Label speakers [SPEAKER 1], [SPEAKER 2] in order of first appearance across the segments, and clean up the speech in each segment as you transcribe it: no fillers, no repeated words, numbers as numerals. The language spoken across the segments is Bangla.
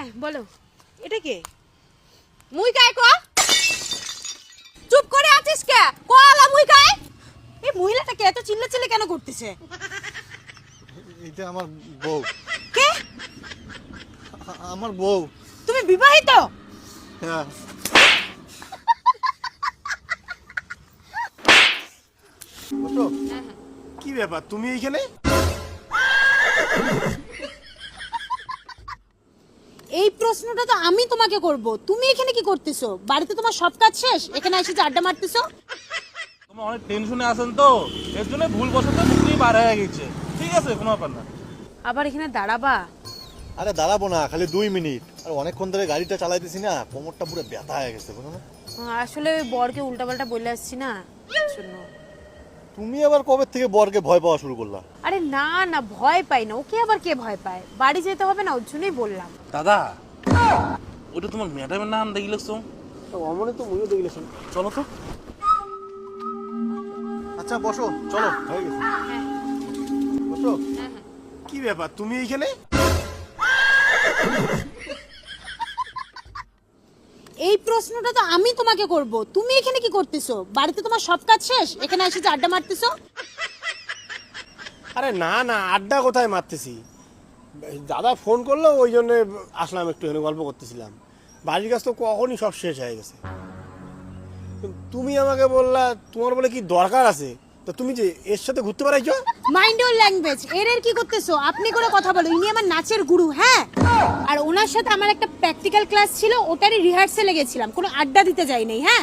[SPEAKER 1] হ্যাঁ বলো, এটা কে? মুই কায় কো? চুপ করে আছিস কে? কলা মুই কায়? এই মহিলাটাকে এত চিল্লাচিল্লি কেন করতেছে?
[SPEAKER 2] এটা আমার বউ।
[SPEAKER 1] কে?
[SPEAKER 2] আমার বউ।
[SPEAKER 1] তুমি বিবাহিত?
[SPEAKER 2] হ্যাঁ। বসো। কি ব্যাপার তুমি এইখানে?
[SPEAKER 1] এই প্রশ্নটা তো আমি তোমাকে করব। তুমি এখানে কি করতেছো? বাড়িতে তোমার সব কাজ শেষ, এখানে এসে আড্ডা মারতেছো?
[SPEAKER 3] তোমার অনেক টেনশনে আছেন তো, এর জন্য ভুলবশত মুখটি বার হয়ে গেছে। ঠিক আছে, কোনো ব্যাপার না।
[SPEAKER 1] আবার এখানে দাঁড়াবা?
[SPEAKER 2] আরে দাঁড়াবো না, খালি 2 মিনিট। আর অনেকক্ষণ ধরে গাড়িটা চালাইতেছি না, কোমরটা পুরো ব্যথা হয়ে গেছে, বুঝো না?
[SPEAKER 1] আসলে ওই বরকে উল্টাপাল্টা বলে আসছি না, শোনো।
[SPEAKER 2] তুমি আবার কবে থেকে বরকে ভয় পাওয়া শুরু করলা?
[SPEAKER 1] আরে না না, ভয় পাই না। ওকে আবার কে ভয় পায়? বাড়ি যেতে হবে না, ওর জন্যই বললাম।
[SPEAKER 3] দাদা, ওটা তোমার ম্যাডামের নাম দেখলেছো?
[SPEAKER 2] অমনে তো মুইও দেখলেছ।
[SPEAKER 3] চলো তো।
[SPEAKER 2] আচ্ছা বসো, চলো, হয়ে গেছে। বসো। কি ব্যাপার তুমি এইখানে?
[SPEAKER 1] এই প্রশ্নটা তো আমি তোমাকে করব। তুমি এখানে কি করতেছো? বাড়িতে তোমার সব কাজ শেষ, এখানে এসে আড্ডা মারতেছো?
[SPEAKER 4] আরে না না, আড্ডা কোথায় মারতেছি? দাদা ফোন করলো, ওই জন্য আসলাম, একটু গল্প করতেছিলাম। বাড়ির কাজ তো কখনই সব শেষ হয়ে গেছে। তুমি আমাকে বললা তোমার বলে কি দরকার আছে, তো তুমি যে এর সাথে ঘুরতে পারাইছো?
[SPEAKER 1] Mind your language. এর কি করতেছো? আপনি করে কথা বলো। ইনি আমার নাচের গুরু, হ্যাঁ। আর ওনার সাথে আমার একটা প্র্যাকটিক্যাল ক্লাস ছিল, ওটারই রিহার্সালে গেছিলাম, কোনো আড্ডা দিতে যাই নাই, হ্যাঁ।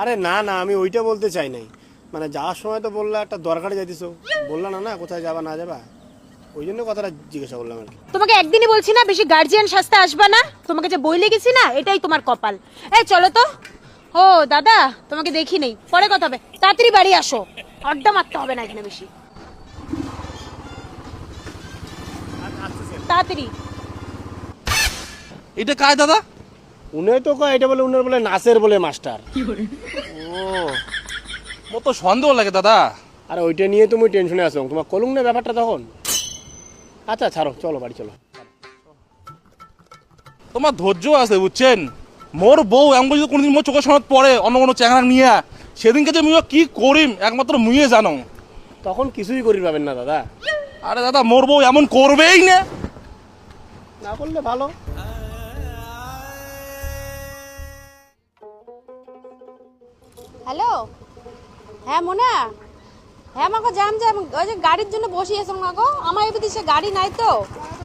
[SPEAKER 4] আরে না না, আমি ওইটা বলতে চাই নাই। মানে যাওয়ার সময় তো বললা একটা দরকারে যাইতেছো, বললা না না কোথায় যাবা না যাবা, ওই জন্য কথাটা জিজ্ঞাসা করলাম আর কি।
[SPEAKER 1] তোমাকে একদিনই বলছি না বেশি গার্জিয়ান সাজতে আসবা না। তোমাকে যে বই লেগেছি না, এটাই তোমার কপাল। এই চলো তো। ও দাদা, তোমাকে দেখি নেই, পরে কথা হবে। তাড়াতাড়ি বাড়ি আসো, আড্ডা মারতে হবে না এখানে বেশি। তাড়াতাড়ি।
[SPEAKER 3] এটা কায় দাদা?
[SPEAKER 4] উনি তো কয় এটা বলে, উনার বলে নাচের বলে মাস্টার।
[SPEAKER 3] ও, মো তো সন্দেহ লাগে দাদা।
[SPEAKER 4] আর ওইটা নিয়ে তুমি টেনশনে আছো, তোমার কলুম না ব্যাপারটা তখন। আচ্ছা ছাড়ো, চলো বাড়ি চলো।
[SPEAKER 3] তোমার ধৈর্য আছে বুঝছেন। মোর বউ এমন যদি কোনোদিন মোর চোখের সামনে পড়ে অন্য কোনো চ্যাংড়া নিয়ে, সেদিনকে যে মুইও কি করিম একমাত্র মুইয়ে জানো।
[SPEAKER 4] তখন কিছুই করি পাবেন না দাদা।
[SPEAKER 3] আরে দাদা, মোর বউ এমন করবেই না।
[SPEAKER 4] না করলে ভালো।
[SPEAKER 1] হ্যালো, হ্যাঁ মোনা। হ্যাঁ মাগো, যাম যাম, ওই যে গাড়ির জন্য বসে আছো মাগো। আমার এবার সে গাড়ি নাই তো।